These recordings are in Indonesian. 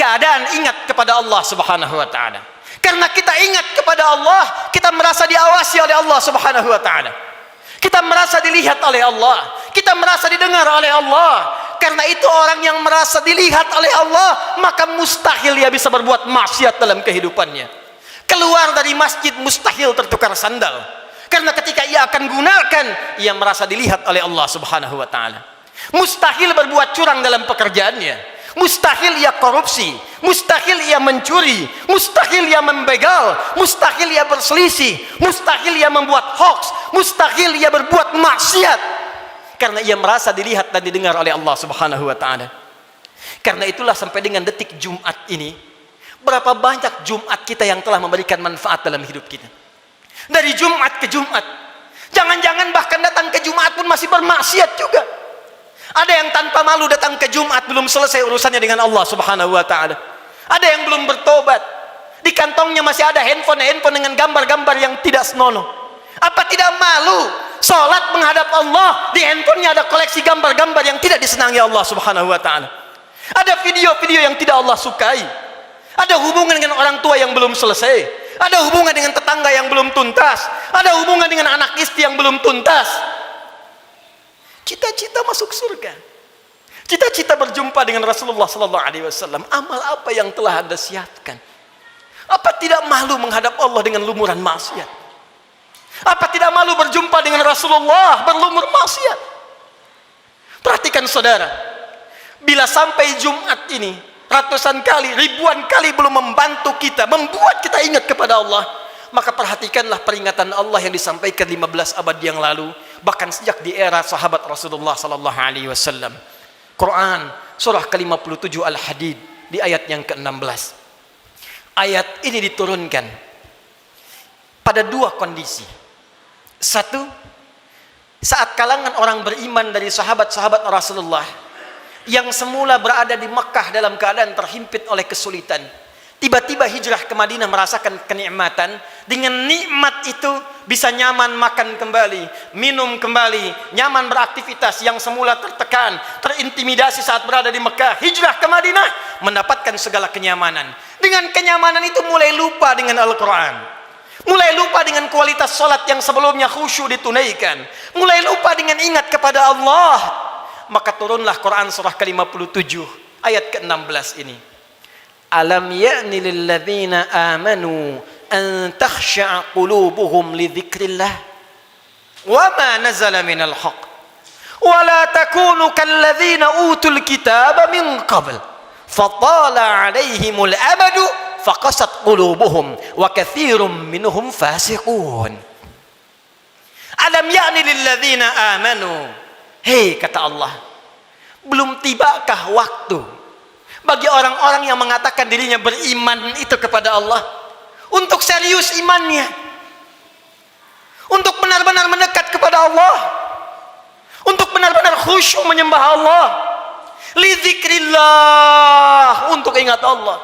keadaan ingat kepada Allah Subhanahu wa taala. Karena kita ingat kepada Allah, kita merasa diawasi oleh Allah Subhanahu wa taala. Kita merasa dilihat oleh Allah, kita merasa didengar oleh Allah. Karena itu orang yang merasa dilihat oleh Allah, maka mustahil ia bisa berbuat maksiat dalam kehidupannya. Keluar dari masjid mustahil tertukar sandal. Karena ketika ia akan gunakan, ia merasa dilihat oleh Allah Subhanahu wa taala. Mustahil berbuat curang dalam pekerjaannya. Mustahil ia korupsi, mustahil ia mencuri, mustahil ia membegal, mustahil ia berselisih, mustahil ia membuat hoax, mustahil ia berbuat maksiat. Karena ia merasa dilihat dan didengar oleh Allah Subhanahu wa taala. Karena itulah sampai dengan detik Jumat ini, berapa banyak Jumat kita yang telah memberikan manfaat dalam hidup kita. Dari Jumat ke Jumat. Jangan-jangan bahkan datang ke Jumat pun masih bermaksiat juga. Ada yang tanpa malu datang ke Jumat, belum selesai urusannya dengan Allah Subhanahu wa taala. Ada yang belum bertobat. Di kantongnya masih ada handphone dengan gambar-gambar yang tidak senonoh. Apa tidak malu salat menghadap Allah, di handphonenya ada koleksi gambar-gambar yang tidak disenangi Allah Subhanahu wa taala. Ada video-video yang tidak Allah sukai. Ada hubungan dengan orang tua yang belum selesai. Ada hubungan dengan tetangga yang belum tuntas. Ada hubungan dengan anak istri yang belum tuntas. Cita-cita masuk surga, cita-cita berjumpa dengan Rasulullah sallallahu alaihi wasallam. Amal apa yang telah Anda siapkan? Apa tidak malu menghadap Allah dengan lumuran maksiat? Apa tidak malu berjumpa dengan Rasulullah berlumur maksiat? Perhatikan saudara, bila sampai Jumat ini ratusan kali, ribuan kali belum membantu kita, membuat kita ingat kepada Allah, maka perhatikanlah peringatan Allah yang disampaikan 15 abad yang lalu, bahkan sejak di era sahabat Rasulullah sallallahu alaihi wasallam. Quran surah ke-57 Al-Hadid di ayat yang ke-16. Ayat ini diturunkan pada dua kondisi. Satu, saat kalangan orang beriman dari sahabat-sahabat Rasulullah yang semula berada di Mekah dalam keadaan terhimpit oleh kesulitan, tiba-tiba hijrah ke Madinah merasakan kenikmatan. Dengan nikmat itu bisa nyaman makan kembali, minum kembali, nyaman beraktivitas. Yang semula tertekan, terintimidasi saat berada di Mekah, hijrah ke Madinah mendapatkan segala kenyamanan. Dengan kenyamanan itu mulai lupa dengan Al-Quran, mulai lupa dengan kualitas salat yang sebelumnya khusyuk ditunaikan, mulai lupa dengan ingat kepada Allah. Maka turunlah Quran surah ke-57 ayat ke-16 ini. Alam ya'ni lilladzina amanu an takhsha'a qulubuhum li dzikrillah wa ma nazala minal haqq wa la takunu kalladzina utul kitaba min qabl fatala 'alaihimul amadu faqasat qulubuhum wa katsirum minhum fasiqun. Alam ya'ni lilladzina amanu, hei kata Allah, belum tibakah waktu bagi orang-orang yang mengatakan dirinya beriman itu kepada Allah untuk serius imannya, untuk benar-benar mendekat kepada Allah, untuk benar-benar khusyuk menyembah Allah, li dzikrillah, untuk ingat Allah,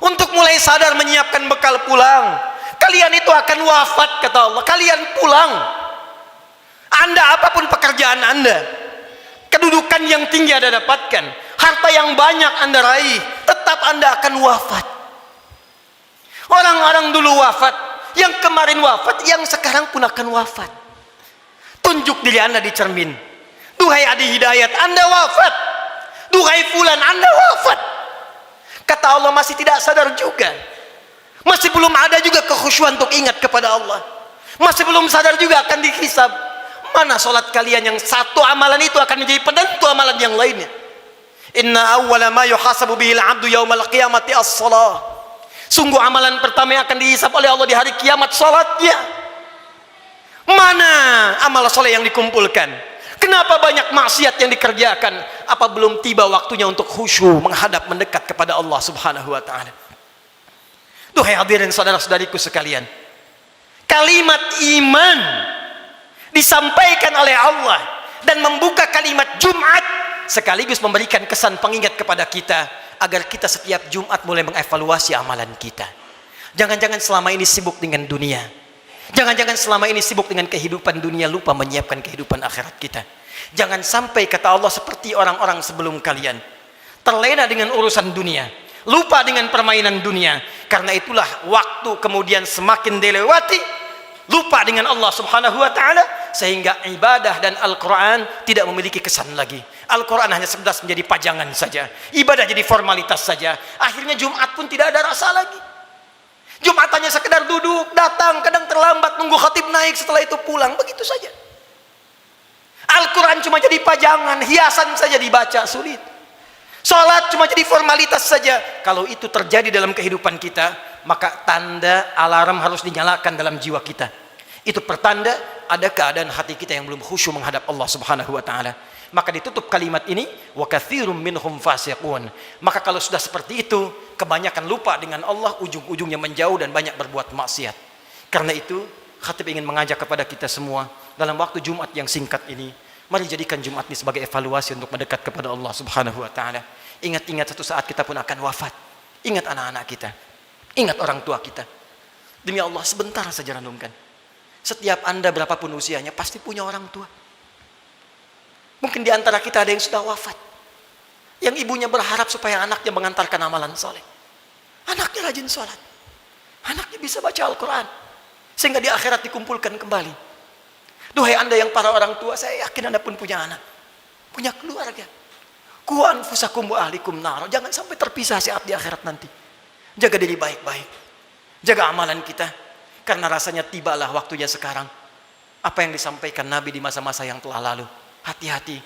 untuk mulai sadar menyiapkan bekal pulang. Kalian itu akan wafat kata Allah, kalian pulang. Anda apapun pekerjaan Anda, kedudukan yang tinggi Anda dapatkan, harta yang banyak Anda raih, tetap Anda akan wafat. Orang-orang dulu wafat, yang kemarin wafat, yang sekarang pun akan wafat. Tunjuk diri Anda di cermin. Duhai Adi Hidayat, Anda wafat. Duhai Fulan, Anda wafat. Kata Allah, masih tidak sadar juga. Masih belum ada juga kekhusyuan untuk ingat kepada Allah. Masih belum sadar juga akan dihisab. Mana solat kalian yang satu amalan itu akan menjadi penentu amalan yang lainnya. Inna awwala ma yuhasabu bihil abdu yaumal qiyamati as-salah. Sungguh amalan pertama yang akan dihisab oleh Allah di hari kiamat salatnya. Mana amal soleh yang dikumpulkan? Kenapa banyak maksiat yang dikerjakan? Apa belum tiba waktunya untuk khusyuk menghadap mendekat kepada Allah Subhanahu wa taala? Duhai hadirin saudara-saudariku sekalian, kalimat iman disampaikan oleh Allah dan membuka kalimat Jumat sekaligus memberikan kesan pengingat kepada kita agar kita setiap Jumat mulai mengevaluasi amalan kita. Jangan-jangan selama ini sibuk dengan dunia, jangan-jangan selama ini sibuk dengan kehidupan dunia, lupa menyiapkan kehidupan akhirat kita. Jangan sampai kata Allah seperti orang-orang sebelum kalian terlena dengan urusan dunia, lupa dengan permainan dunia. Karena itulah waktu kemudian semakin dilewati, lupa dengan Allah Subhanahu wa taala, sehingga ibadah dan Al-Qur'an tidak memiliki kesan lagi. Al-Qur'an hanya sekedar menjadi pajangan saja, ibadah jadi formalitas saja. Akhirnya Jumat pun tidak ada rasa lagi. Jumat hanya sekedar duduk, datang, kadang terlambat, nunggu khatib naik, setelah itu pulang, begitu saja. Al-Quran cuma jadi pajangan, hiasan saja dibaca, sulit. Salat cuma jadi formalitas saja. Kalau itu terjadi dalam kehidupan kita, maka tanda alarm harus dinyalakan dalam jiwa kita. Itu pertanda ada keadaan hati kita yang belum khusyuk menghadap Allah Subhanahu wa taala. Maka ditutup kalimat ini, wa katsirum minhum fasiqun. Maka kalau sudah seperti itu, kebanyakan lupa dengan Allah, ujung-ujungnya menjauh dan banyak berbuat maksiat. Karena itu, khatib ingin mengajak kepada kita semua dalam waktu Jumat yang singkat ini, mari jadikan Jumat ini sebagai evaluasi untuk mendekat kepada Allah Subhanahu wa taala. Ingat-ingat satu saat kita pun akan wafat. Ingat anak-anak kita. Ingat orang tua kita. Demi Allah, sebentar saja renungkan. Setiap Anda berapapun usianya pasti punya orang tua. Mungkin di antara kita ada yang sudah wafat, yang ibunya berharap supaya anaknya mengantarkan amalan soleh. Anaknya rajin sholat, anaknya bisa baca Al-Quran, sehingga di akhirat dikumpulkan kembali. Duhai Anda yang para orang tua, saya yakin Anda pun punya anak, punya keluarga. Qu anfusakum wa ahlikum nar. Jangan sampai terpisah saat di akhirat nanti. Jaga diri baik-baik, jaga amalan kita, karena rasanya tibalah waktunya sekarang. Apa yang disampaikan Nabi di masa-masa yang telah lalu, hati-hati,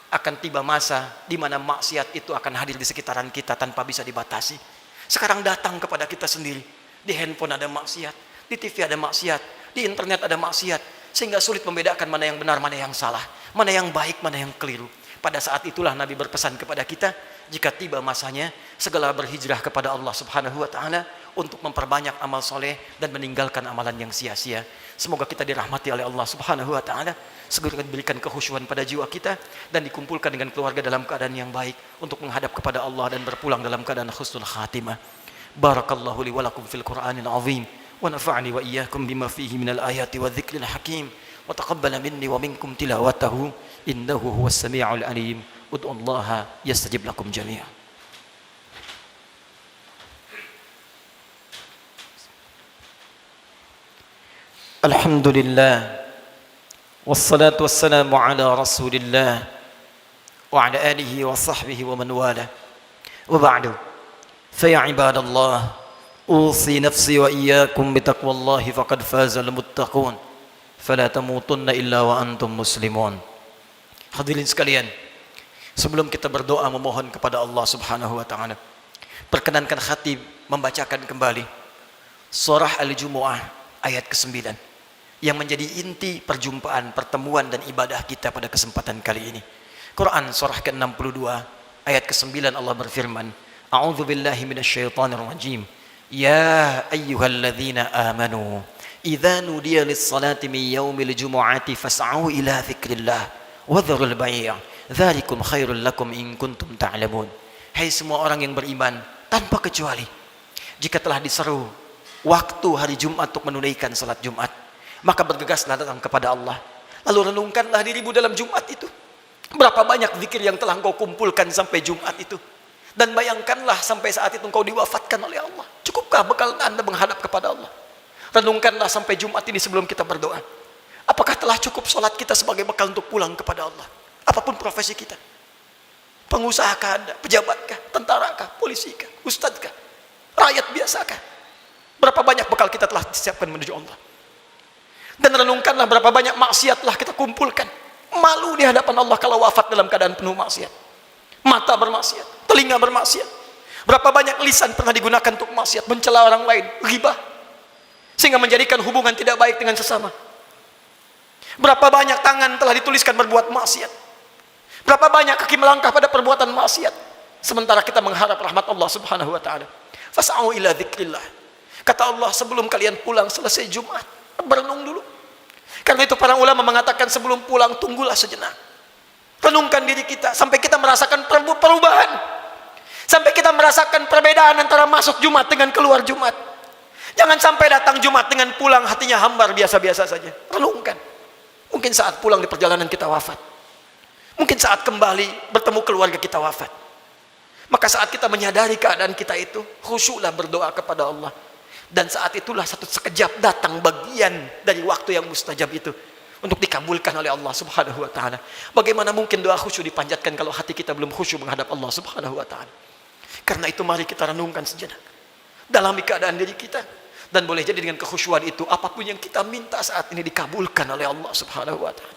akan tiba masa di mana maksiat itu akan hadir di sekitaran kita tanpa bisa dibatasi. Sekarang datang kepada kita sendiri. Di handphone ada maksiat, di TV ada maksiat, di internet ada maksiat, sehingga sulit membedakan mana yang benar, mana yang salah, mana yang baik, mana yang keliru. Pada saat itulah Nabi berpesan kepada kita, jika tiba masanya, segala berhijrah kepada Allah Subhanahu wa taala untuk memperbanyak amal soleh dan meninggalkan amalan yang sia-sia. Semoga kita dirahmati oleh Allah Subhanahu wa taala, segera diberikan kekhusyuan pada jiwa kita dan dikumpulkan dengan keluarga dalam keadaan yang baik untuk menghadap kepada Allah dan berpulang dalam keadaan husnul khatimah. Barakallahu li wa lakum fil Qur'anil azim wa nafa'ani wa iyyakum bima fihi minal ayati wadh-dhikril hakim wa taqabbala minni wa minkum tilawatahu innahu huwas sami'ul alim. Ud'ullaha yastajib lakum jami'an. Alhamdulillah wassalatu wassalamu ala rasulillah wa ala alihi wa sahbihi wa man wala wa ba'du fa ya ibadallah usi nafsi wa iyyakum bitaqwallahi faqad fazal muttaqun fala tamutunna illa wa antum muslimun. Hadirin sekalian, sebelum kita berdoa memohon kepada Allah Subhanahu wa taala, perkenankan khatib membacakan kembali surah Al-Jumu'ah ayat ke-9 yang menjadi inti perjumpaan, pertemuan dan ibadah kita pada kesempatan kali ini. Quran surah ke-62 ayat ke-9 Allah berfirman, A'udzu billahi minasyaitonir rajim. Ya ayyuhalladzina amanu idza nudiya lis-salati min yaumil jumu'ati fas'au ila dzikrillah wa dzarul bai'. Dzalikum khairul lakum in kuntum ta'lamun. Hai semua orang yang beriman tanpa kecuali, jika telah diseru waktu hari Jumat untuk menunaikan salat Jumat, maka bergegaslah datang kepada Allah. Lalu renungkanlah dirimu dalam Jumat itu. Berapa banyak zikir yang telah engkau kumpulkan sampai Jumat itu. Dan bayangkanlah sampai saat itu engkau diwafatkan oleh Allah. Cukupkah bekal Anda menghadap kepada Allah? Renungkanlah sampai Jumat ini sebelum kita berdoa. Apakah telah cukup sholat kita sebagai bekal untuk pulang kepada Allah? Apapun profesi kita. Pengusahakah Anda? Pejabatkah? Tentarakah? Polisikah? Ustadzkah? Rakyat biasakah? Berapa banyak bekal kita telah disiapkan menuju Allah? Dan renungkanlah berapa banyak maksiat telah kita kumpulkan. Malu di hadapan Allah kalau wafat dalam keadaan penuh maksiat. Mata bermaksiat, telinga bermaksiat. Berapa banyak lisan pernah digunakan untuk maksiat, mencela orang lain, ghibah, sehingga menjadikan hubungan tidak baik dengan sesama. Berapa banyak tangan telah dituliskan berbuat maksiat. Berapa banyak kaki melangkah pada perbuatan maksiat, sementara kita mengharap rahmat Allah Subhanahu wa taala. Fas'au ila dzikrillah. Kata Allah, sebelum kalian pulang selesai Jumat, berenung dulu. Karena itu para ulama mengatakan sebelum pulang tunggulah sejenak. Renungkan diri kita sampai kita merasakan perubahan. Sampai kita merasakan perbedaan antara masuk Jumat dengan keluar Jumat. Jangan sampai datang Jumat dengan pulang hatinya hambar biasa-biasa saja. Renungkan. Mungkin saat pulang di perjalanan kita wafat. Mungkin saat kembali bertemu keluarga kita wafat. Maka saat kita menyadari keadaan kita itu, khusyuklah berdoa kepada Allah. Dan saat itulah satu sekejap datang bagian dari waktu yang mustajab itu untuk dikabulkan oleh Allah Subhanahu wa taala. Bagaimana mungkin doa khusyuk dipanjatkan kalau hati kita belum khusyuk menghadap Allah Subhanahu wa taala? Karena itu mari kita renungkan sejenak. Dalami keadaan diri kita, dan boleh jadi dengan kekhusyuan itu apapun yang kita minta saat ini dikabulkan oleh Allah Subhanahu wa taala.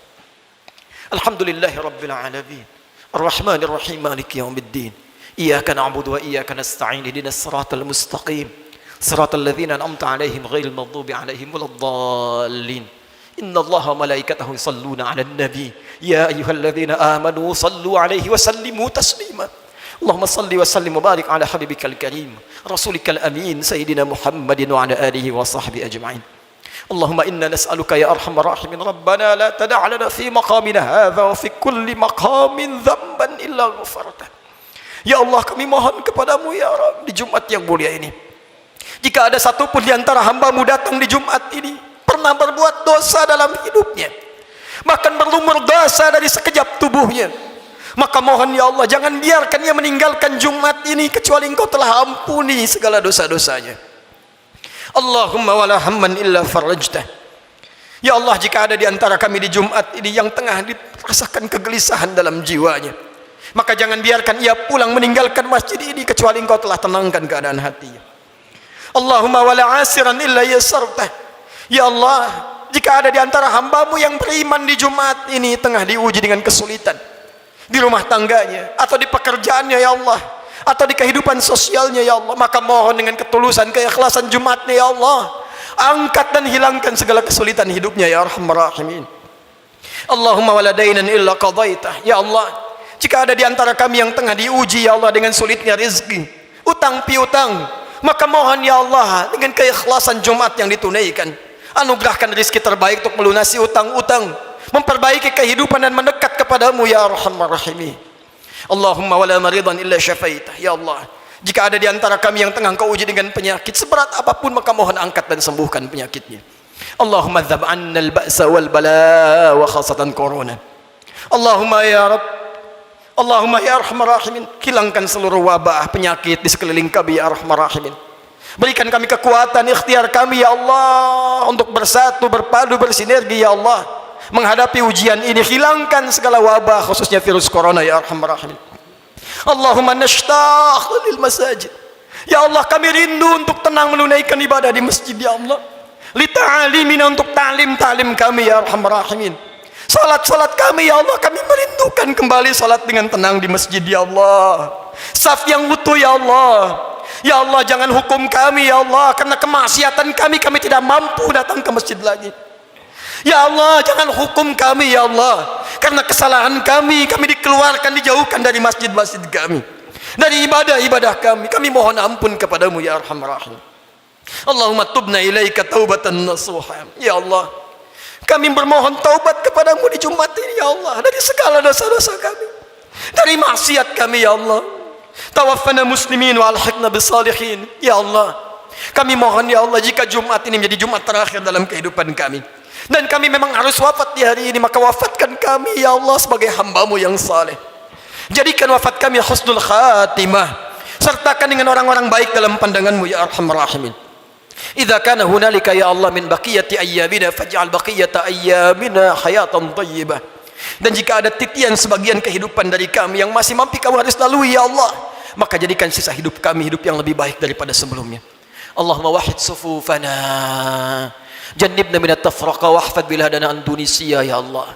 Alhamdulillahirabbil alamin. Arrahmanir rahim, maliki yaumiddin. Iyyaka na'budu wa iyyaka nasta'in. Ihdinas siratal mustaqim. Siratal ladzina an'amta 'alaihim ghairil maghdubi 'alaihim waladdallin. Innallaha wa malaikatahu yusalluna 'alan nabi. Ya ayyuhalladzina amanu sallu 'alaihi wa sallimu taslima. Allahumma salli wa sallim wa barik 'ala habibikal karim, rasulikal amin, sayyidina Muhammadin wa 'ala alihi wa sahbihi ajma'in. Allahumma inna nas'aluka ya arhamar rahimin rabbana la tada' lana fi maqamina hadza wa fi kulli maqamin dhanban illa ghafarta. Ya Allah, kami mohon kepadamu ya Rabb di Jumat yang mulia ini. Jika ada satu pun di antara hamba-Mu datang di Jumat ini pernah berbuat dosa dalam hidupnya, bahkan berlumur dosa dari sekejap tubuhnya, maka mohon ya Allah, jangan biarkan ia meninggalkan Jumat ini kecuali Engkau telah ampuni segala dosa-dosanya. Allahumma wala hamman illa farajtah. Ya Allah, jika ada di antara kami di Jumat ini yang tengah dirasakan kegelisahan dalam jiwanya, maka jangan biarkan ia pulang meninggalkan masjid ini kecuali Engkau telah tenangkan keadaan hatinya. Allahumma wala asiran illa yasartah. Ya Allah, jika ada di antara hamba-Mu yang beriman di Jumat ini tengah diuji dengan kesulitan di rumah tangganya atau di pekerjaannya ya Allah, atau di kehidupan sosialnya ya Allah, maka mohon dengan ketulusan keikhlasan Jumatnya ya Allah, angkat dan hilangkan segala kesulitan hidupnya ya Arhamar Rahimin. Allahumma wala dainan illa qadaitah. Ya Allah, jika ada di antara kami yang tengah diuji ya Allah dengan sulitnya rezeki, utang piutang, maka mohon ya Allah dengan keikhlasan Jumat yang ditunaikan, anugerahkan rezeki terbaik untuk melunasi utang-utang, memperbaiki kehidupan dan mendekat kepadamu ya Arhamar Rahimin. Allahumma wala maridan illa syafaitah. Ya Allah, jika ada di antara kami yang tengah Engkau uji dengan penyakit seberat apapun, maka mohon angkat dan sembuhkan penyakitnya. Allahumma dzab 'anna al-ba'sa wal bala wa khasatan corona. Allahumma ya Rabb, Allahumma ya Arhamar Rahimin, hilangkan seluruh wabah penyakit di sekeliling kami ya Arhamar Rahimin. Berikan kami kekuatan ikhtiar kami ya Allah untuk bersatu, berpadu, bersinergi ya Allah menghadapi ujian ini. Hilangkan segala wabah khususnya virus corona ya Arhamar Rahimin. Allahumma nashtaq lil masajid. Ya Allah, kami rindu untuk tenang menunaikan ibadah di masjid ya Allah. Li ta'alimina, untuk ta'lim kami ya Arhamar Rahimin. Salat kami ya Allah, kami merindukan kembali salat dengan tenang di masjid ya Allah. Saf yang utuh ya Allah. Ya Allah, jangan hukum kami ya Allah, karena kemaksiatan kami tidak mampu datang ke masjid lagi. Ya Allah, jangan hukum kami ya Allah, karena kesalahan kami dikeluarkan, dijauhkan dari masjid-masjid kami, dari ibadah-ibadah kami. Kami mohon ampun kepadamu ya Arhamar Rahim. Allahumma tubna ilaika taubatan nasuha. Ya Allah, kami bermohon taubat kepadamu di Jumat ini ya Allah, dari segala dosa-dosa kami, dari maksiat kami ya Allah. Tawaffana muslimin wa alhiqna bisalihin. Ya Allah, kami mohon ya Allah, jika Jumat ini menjadi Jumat terakhir dalam kehidupan kami, dan kami memang harus wafat di hari ini, maka wafatkan kami ya Allah sebagai hamba-Mu yang saleh. Jadikan wafat kami husnul khatimah, sertakan dengan orang-orang baik dalam pandangan-Mu ya Arhamar Rahimin. Idza kana hunalika ya Allah min baqiyati ayyamina faj'al baqiyata ayyamina hayatan thayyibah. Dan jika ada titian sebagian kehidupan dari kami yang masih mampu Kau harus lalui ya Allah, maka jadikan sisa hidup kami hidup yang lebih baik daripada sebelumnya. Allahumma wahid sufufana, jannibna minat tafraqa, wahfad biladana Indonesia ya Allah.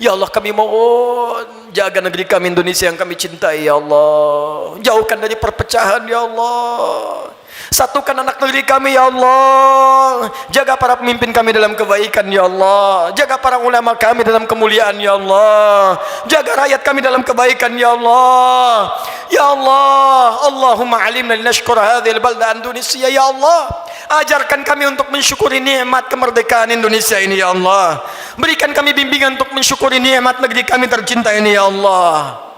Ya Allah, kami mohon jaga negeri kami Indonesia yang kami cintai ya Allah. Jauhkan dari perpecahan ya Allah. Satukan anak negeri kami ya Allah. Jaga para pemimpin kami dalam kebaikan ya Allah. Jaga para ulama kami dalam kemuliaan ya Allah. Jaga rakyat kami dalam kebaikan ya Allah. Ya Allah, Allahumma alimna linashkura hadhil balda Indonesia ya Allah. Ajarkan kami untuk mensyukuri nikmat kemerdekaan Indonesia ini ya Allah. Berikan kami bimbingan untuk mensyukuri nikmat negeri kami tercinta ini ya Allah.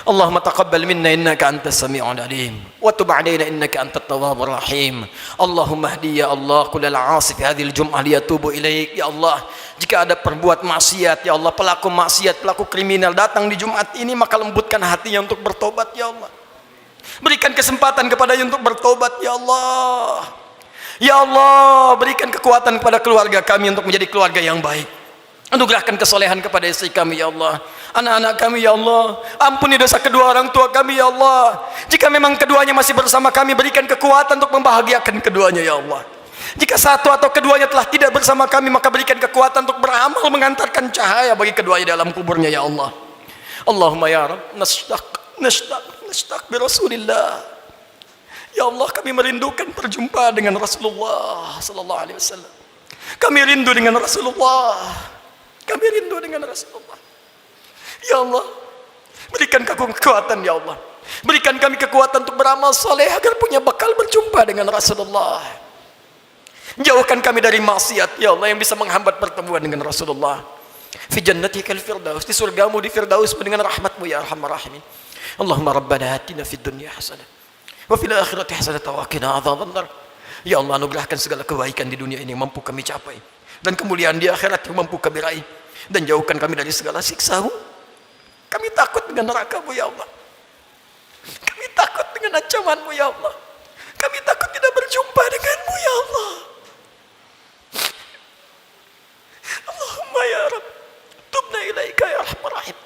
Allahumma taqabbal minna innaka antas sami'ul alim wa tub 'alaina innaka antat tawwabur rahim. Allahumma hdi ya Allah kullal 'asi fi hadhil jum'ah liyatubu ilaik ya Allah. Jika ada perbuat maksiat ya Allah, pelaku maksiat, pelaku kriminal datang di Jumat ini, maka lembutkan hatinya untuk bertobat ya Allah. Berikan kesempatan kepadanya untuk bertobat ya Allah. Ya Allah, berikan kekuatan kepada keluarga kami untuk menjadi keluarga yang baik. Anugerahkan kesolehan kepada istri kami ya Allah, anak-anak kami ya Allah. Ampuni dosa kedua orang tua kami ya Allah. Jika memang keduanya masih bersama kami, berikan kekuatan untuk membahagiakan keduanya ya Allah. Jika satu atau keduanya telah tidak bersama kami, maka berikan kekuatan untuk beramal mengantarkan cahaya bagi keduanya dalam kuburnya ya Allah. Allahumma ya Rabb, nashtaq bi Rasulillah. Ya Allah, kami merindukan perjumpaan dengan Rasulullah sallallahu alaihi wasallam. Kami rindu dengan Rasulullah. Kami rindu dengan Rasulullah. Ya Allah, berikan kekuatan ya Allah. Berikan kami kekuatan untuk beramal soleh agar punya bekal berjumpa dengan Rasulullah. Jauhkan kami dari maksiat ya Allah yang bisa menghambat pertemuan dengan Rasulullah. Fi jannatikal firdaus, di surgamu di firdaus dengan rahmatmu ya arhamar rahimin. Allahumma rabbana atina fid dunya hasanah wa fil akhirati hasanah wa qina adzabannar. Ya Allah, anugerahkan segala kebaikan di dunia ini yang mampu kami capai, dan kemuliaan di akhirat yang mampu kami raih, dan jauhkan kami dari segala siksa-Mu. Kami takut dengan neraka-Mu ya Allah. Kami takut dengan ancaman-Mu ya Allah. Kami takut tidak berjumpa dengan-Mu ya Allah. Allahumma ya Rabb, tubna ilaika ya arhamar rahim.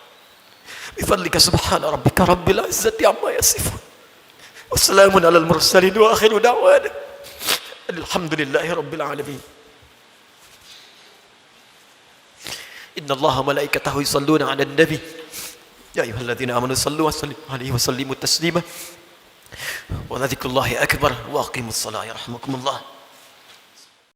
Bifadlika subhana rabbika rabbil izzati amma yasifun. Wassalamun alal mursalin wa akhiru da'wana alhamdulillahi rabbil alamin. Inna Allaha malaikatahu yusalluna 'alan nabi. Ya ayyuhalladzina amanu sallu wa sallimu 'alaihi wa sallimu taslima. Wa dzikrullahi akbar wa aqimus salata yarhamukumullah.